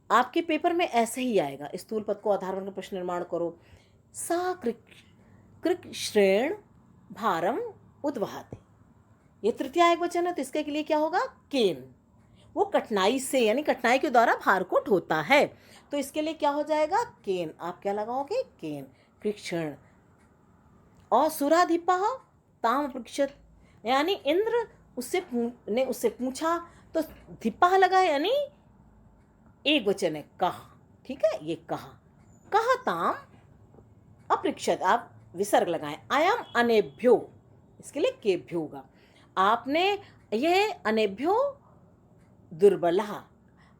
आपके पेपर में ऐसे ही आएगा, स्थूल पद को आधार बनकर प्रश्न निर्माण करो। सा कृक श्रेण भारम उद्वहति, ये तृतीय एकवचन है तो इसके लिए क्या होगा, केन। वो कठिनाई से यानी कठिनाई के द्वारा भार को ढोता है, तो इसके लिए क्या हो जाएगा, केन। आप क्या लगाओगे, केन, कृक्षण। और सुराधिपः ताम अपृक्षत, यानी इंद्र उससे पूछा तो धिपः लगा यानी एक वचन है, कहा। ठीक है, ये कहा ताम अपृक्षत, आप विसर्ग लगाएं। अयम अनेभ्यो, इसके लिए केभ्यो होगा। आपने ये अनेभ्यो दुर्बलः,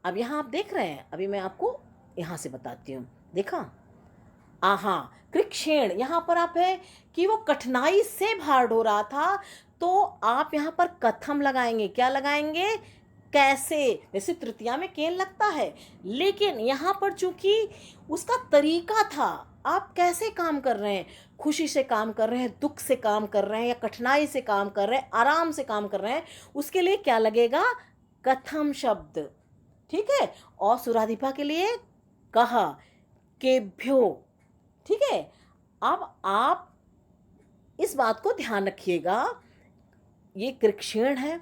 अब यहाँ आप देख रहे हैं, अभी मैं आपको यहाँ से बताती हूँ, देखा आहा कृक्षेण, यहाँ पर आप है कि वो कठिनाई से भार ढो रहा था, तो आप यहाँ पर कथम लगाएंगे। क्या लगाएंगे, कैसे। वैसे तृतीया में केन लगता है, लेकिन यहाँ पर चूंकि उसका तरीका था, आप कैसे काम कर रहे हैं, खुशी से काम कर रहे हैं, दुख से काम कर रहे हैं, या कठिनाई से काम कर रहे हैं, आराम से काम कर रहे हैं, उसके लिए क्या लगेगा, कथम शब्द। ठीक है, और सुराधिपा के लिए कहा, केभ्यो। ठीक है, अब आप इस बात को ध्यान रखिएगा, ये कृक्षेण है,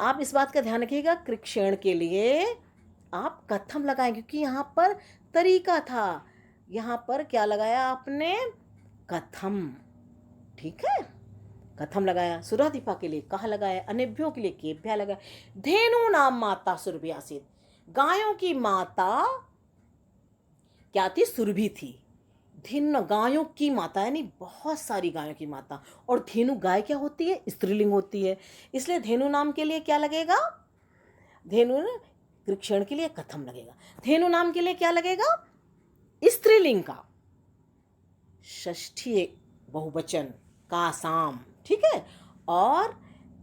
आप इस बात का ध्यान रखिएगा, कृक्षेण के लिए आप कथम लगाएं, क्योंकि यहाँ पर तरीका था, यहाँ पर क्या लगाया आपने, कथम। ठीक है, कथम लगाया। सुराधिपा के लिए कहा लगाया, अनेभ्यों के लिए केभ्या लगाया। धेनु नाम माता सुरभि आसीत, गायों की माता क्या थी, सुरभि थी। धेनु गायों की माता यानी बहुत सारी गायों की माता, और धेनु गाय क्या होती है, स्त्रीलिंग होती है, इसलिए धेनु नाम के लिए क्या लगेगा, धेनु कृक्षण के लिए कथम लगेगा। धेनु नाम के लिए क्या लगेगा, स्त्रीलिंग का षष्ठी बहुवचन का साम। ठीक है, और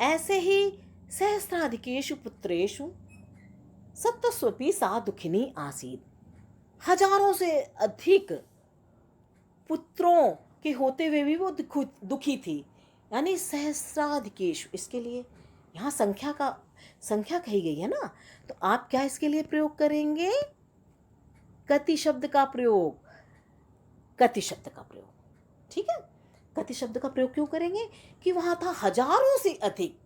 ऐसे ही सहस्राधिकेषु पुत्रेषु सप्तस्वपी सा दुखिनी आसीत, हजारों से अधिक पुत्रों के होते हुए भी वो दुखी थी, यानी सहस्राधिकेषु, इसके लिए यहाँ संख्या कही गई है ना, तो आप क्या इसके लिए प्रयोग करेंगे, कति शब्द का प्रयोग, कति शब्द का प्रयोग। ठीक है, कति शब्द का प्रयोग क्यों करेंगे, कि वहां था हजारों से अधिक।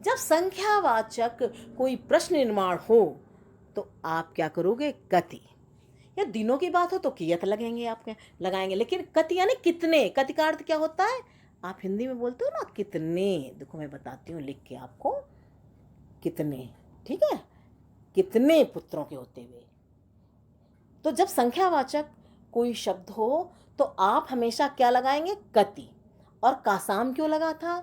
जब संख्यावाचक कोई प्रश्न निर्माण हो तो आप क्या करोगे, कति। या दिनों की बात हो तो कियत लगेंगे, आप क्या लगाएंगे, लेकिन कति यानी कितने। कति का अर्थ क्या होता है, आप हिंदी में बोलते हो ना कितने, देखो मैं बताती हूँ लिख के आपको, कितने। ठीक है, कितने पुत्रों के होते हुए। तो जब संख्यावाचक कोई शब्द हो तो आप हमेशा क्या लगाएंगे, कति। और कासाम क्यों लगा था,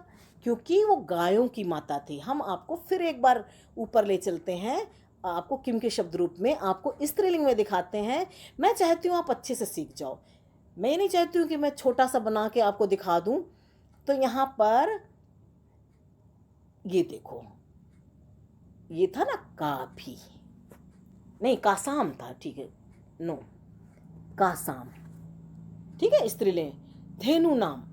क्योंकि वो गायों की माता थी। हम आपको फिर एक बार ऊपर ले चलते हैं, आपको किम के शब्द रूप में आपको स्त्रीलिंग में दिखाते हैं। मैं चाहती हूँ आप अच्छे से सीख जाओ, मैं नहीं चाहती हूँ कि मैं छोटा सा बना के आपको दिखा दूँ। तो यहाँ पर ये देखो, ये था ना काफी, नहीं कासाम था, ठीक है, नो कासाम। ठीक है, स्त्रीलिंग। धेनु नाम,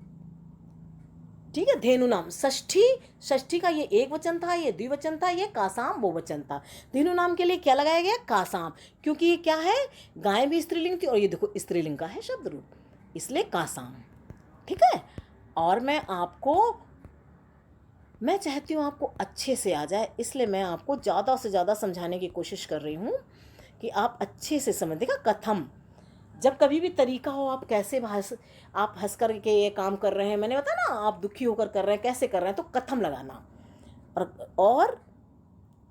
ठीक है, धेनु नाम षष्ठी का ये एक वचन था, ये द्विवचन था, ये कासाम बहुवचन था। धेनु नाम के लिए क्या लगाया गया, कासाम, क्योंकि ये क्या है, गाय भी स्त्रीलिंग थी और ये देखो स्त्रीलिंग का है शब्द रूप, इसलिए कासाम। ठीक है, और मैं चाहती हूँ आपको अच्छे से आ जाए, इसलिए मैं आपको ज़्यादा से ज़्यादा समझाने की कोशिश कर रही हूँ कि आप अच्छे से समझ। देखा, कथम, जब कभी भी तरीका हो, आप कैसे आप हंस कर के ये काम कर रहे हैं, मैंने बताया ना, आप दुखी होकर कर रहे हैं, कैसे कर रहे हैं, तो कथम लगाना। और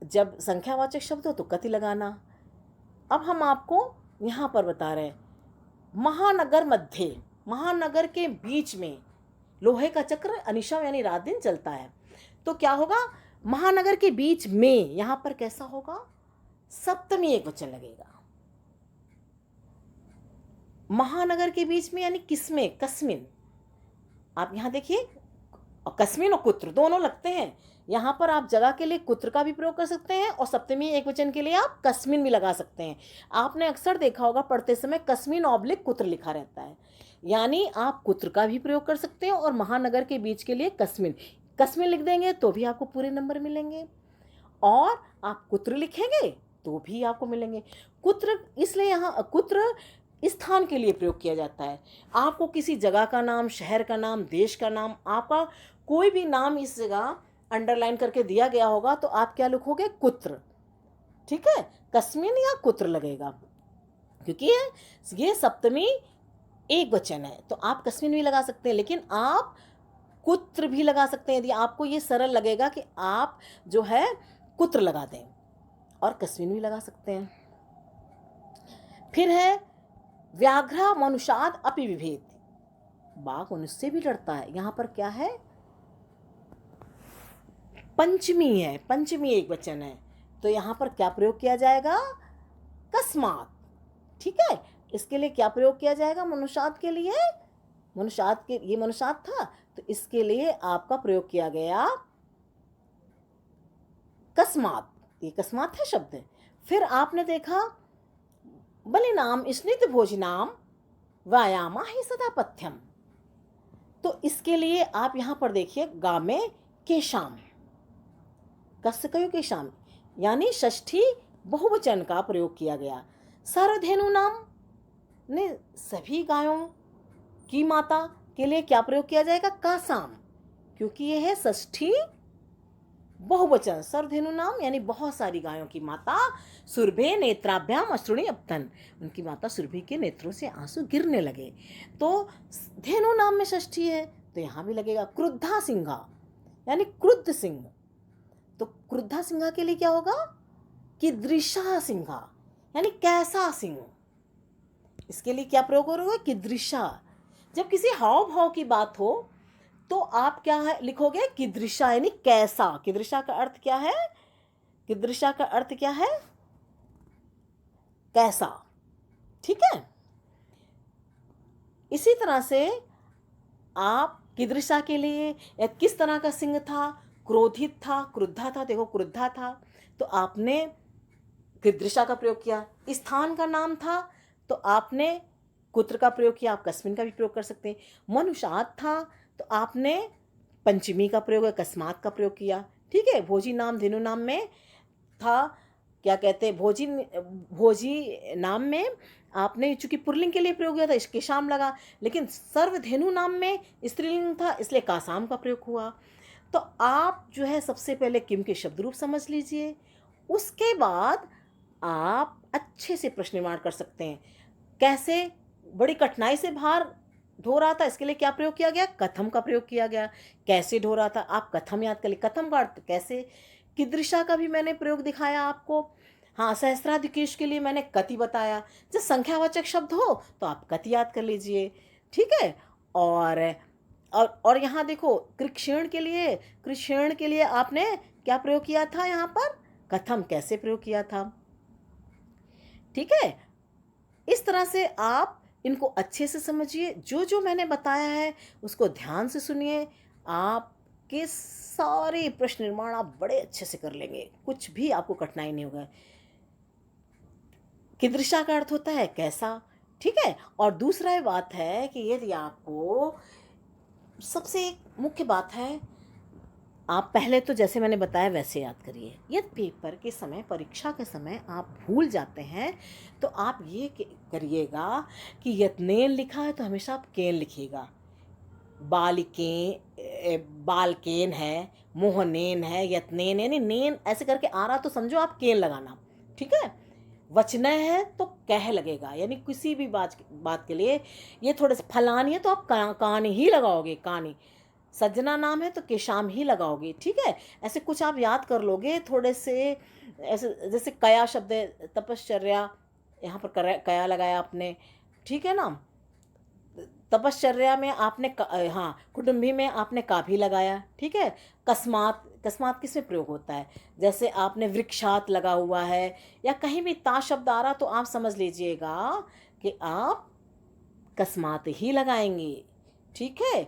जब संख्यावाचक शब्द हो तो कति लगाना। अब हम आपको यहाँ पर बता रहे हैं, महानगर मध्य, महानगर के बीच में लोहे का चक्र अनिशम यानी रात दिन चलता है, तो क्या होगा, महानगर के बीच में, यहाँ पर कैसा होगा, सप्तमी एक वचन लगेगा। महानगर के बीच में यानी किसमें, कस्मिन। आप यहाँ देखिए, कस्मिन और कुत्र दोनों लगते हैं। यहाँ पर आप जगह के लिए कुत्र का भी प्रयोग कर सकते हैं और सप्तमी एक वचन के लिए आप कस्मिन भी लगा सकते हैं। आपने अक्सर देखा होगा पढ़ते समय कस्मिन ऑब्लिक कुत्र लिखा रहता है, यानी आप कुत्र का भी प्रयोग कर सकते हैं और महानगर के बीच के लिए कस्मिन लिख देंगे तो भी आपको पूरे नंबर मिलेंगे। और आप कुत्र लिखेंगे तो भी आपको मिलेंगे। कुत्र इसलिए यहाँ कुत्र स्थान के लिए प्रयोग किया जाता है। आपको किसी जगह का नाम, शहर का नाम, देश का नाम, आपका कोई भी नाम इस जगह अंडरलाइन करके दिया गया होगा तो आप क्या लिखोगे? कुत्र। ठीक है, कस्मिन या कुत्र लगेगा, क्योंकि ये सप्तमी एक वचन है तो आप कस्मिन भी लगा सकते हैं, लेकिन आप कुत्र भी लगा सकते हैं यदि आपको ये सरल लगेगा कि आप जो है कुत्र लगा दें, और कस्मिन भी लगा सकते हैं। फिर है व्याघ्र मनुष्याद अपि विभेद, बाघ मनुष्य से भी लड़ता है। यहाँ पर क्या है? पंचमी है, पंचमी एक वचन है तो यहाँ पर क्या प्रयोग किया जाएगा? कस्मात। ठीक है, इसके लिए क्या प्रयोग किया जाएगा? मनुष्याद के लिए, मनुष्याद के, ये मनुष्याद था तो इसके लिए आपका प्रयोग किया गया कस्मात। ये कस्मात है शब्द। फिर आपने देखा बलिनाम स्नित भोजनाम व्यायामा ही सदा पथ्यम, तो इसके लिए आप यहां पर देखिए गामे केशाम, कस्य कयो केशाम, यानी षष्ठी बहुवचन का प्रयोग किया गया। सरधेनु नाम ने सभी गायों की माता के लिए क्या प्रयोग किया जाएगा? कासाम, क्योंकि यह है षष्ठी बहुवचन। सरधेनु नाम यानी बहुत सारी गायों की माता। सुरभे नेत्राभ्याम अश्रुणी अपतन, उनकी माता सुरभि के नेत्रों से आंसू गिरने लगे, तो धेनु नाम में षष्ठी है तो यहाँ भी लगेगा। क्रुद्धा सिंहा यानी क्रुद्ध सिंह, तो क्रुद्धा सिंहा के लिए क्या होगा? कीदृशा सिंहा यानी कैसा सिंह, इसके लिए क्या प्रयोग होगा? कीदृशा। जब किसी हाव भाव की बात हो तो आप क्या है लिखोगे? कीदृशा यानी कैसा। कीदृशा का अर्थ क्या है? कीदृशा का अर्थ क्या है? कैसा। ठीक है, इसी तरह से आप कीदृशा के लिए या किस तरह का सिंह था? क्रोधित था, क्रुद्धा था। देखो क्रुद्धा था तो आपने कीदृशा का प्रयोग किया। स्थान का नाम था तो आपने कुत्र का प्रयोग किया, आप कस्मिन का भी प्रयोग कर सकते हैं। मनुष्याद था तो आपने पंचमी का प्रयोग, कस्मात का प्रयोग किया। ठीक है, भोजी नाम धेनु नाम में था, क्या कहते हैं, भोजी नाम में आपने चूंकि पुरलिंग के लिए प्रयोग किया था इसके शाम लगा, लेकिन सर्वधेनु नाम में स्त्रीलिंग था इसलिए कासाम का प्रयोग हुआ। तो आप जो है सबसे पहले किम के शब्द रूप समझ लीजिए, उसके बाद आप अच्छे से प्रश्न निर्माण कर सकते हैं। कैसे? बड़ी कठिनाई से बाहर ढो रहा था, इसके लिए क्या प्रयोग किया गया? कथम का प्रयोग किया गया। कैसे ढो रहा था? आप कथम याद कर लिए। कथम का अर्थ कैसे। कीदृशा का भी मैंने प्रयोग दिखाया आपको। हाँ, सहस्राधिकेश के लिए मैंने कति बताया। जब संख्यावाचक शब्द हो तो आप कति याद कर लीजिए। ठीक है, और यहाँ देखो कृक्षेण के लिए आपने क्या प्रयोग किया था? यहाँ पर कथम कैसे प्रयोग किया था। ठीक है, इस तरह से आप इनको अच्छे से समझिए। जो जो मैंने बताया है उसको ध्यान से सुनिए, आपके सारे प्रश्न निर्माण आप बड़े अच्छे से कर लेंगे, कुछ भी आपको कठिनाई नहीं होगा। कीदृशा का अर्थ होता है कैसा। ठीक है, और दूसरा बात है कि यदि आपको सबसे मुख्य बात है, आप पहले तो जैसे मैंने बताया वैसे याद करिए। यदि पेपर के समय, परीक्षा के समय आप भूल जाते हैं तो आप ये करिएगा कि यत्नेन लिखा है तो हमेशा आप केन लिखिएगा। बालकेन है, मोहनेन है, यत्नेन यानी नेन ऐसे करके आ रहा तो समझो आप केन लगाना। ठीक है, वचनय है तो कह लगेगा, यानी किसी भी बात के लिए ये थोड़े से फलानी है तो आप कानी ही लगाओगे, कानी। सज्जना नाम है तो केशाम ही लगाओगे। ठीक है, ऐसे कुछ आप याद कर लोगे थोड़े से। ऐसे जैसे कया शब्द है, तपश्चर्या, यहाँ पर कया लगाया आपने। ठीक है ना, तपश्चर्या में आपने हाँ, कुटुंबी में आपने का भी लगाया। ठीक है, कस्मात किसमें प्रयोग होता है? जैसे आपने वृक्षात लगा हुआ है या कहीं भी ता शब्द आ रहा तो आप समझ लीजिएगा कि आप कस्मात ही लगाएंगे। ठीक है,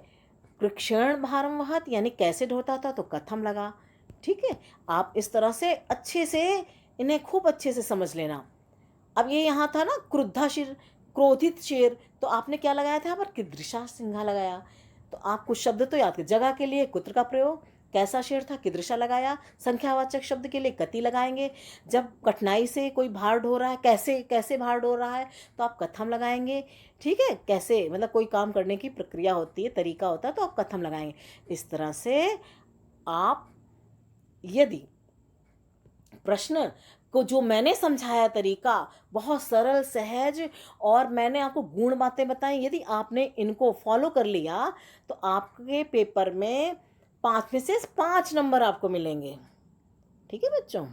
कृक्षण भारम वहत यानी कैसे ढोता था तो कथम लगा। ठीक है, आप इस तरह से अच्छे से इन्हें खूब अच्छे से समझ लेना। अब ये यहाँ था ना क्रुद्धा शेर, क्रोधित शेर, तो आपने क्या लगाया था यहाँ पर? कीदृशा सिंहा लगाया। तो आप कुछ शब्द तो याद कर, जगह के लिए कुत्र का प्रयोग, कैसा शेर था, कीदृशा लगाया। संख्यावाचक शब्द के लिए कति लगाएंगे। जब कठिनाई से कोई भार ढो रहा है, कैसे कैसे भार ढो रहा है, तो आप कथम लगाएंगे। ठीक है, कैसे मतलब कोई काम करने की प्रक्रिया होती है, तरीका होता है, तो आप कथम लगाएंगे। इस तरह से आप यदि प्रश्न को जो मैंने समझाया तरीका बहुत सरल सहज, और मैंने आपको गुण बातें बताई, यदि आपने इनको फॉलो कर लिया तो आपके पेपर में 5 में से 5 नंबर आपको मिलेंगे। ठीक है बच्चों।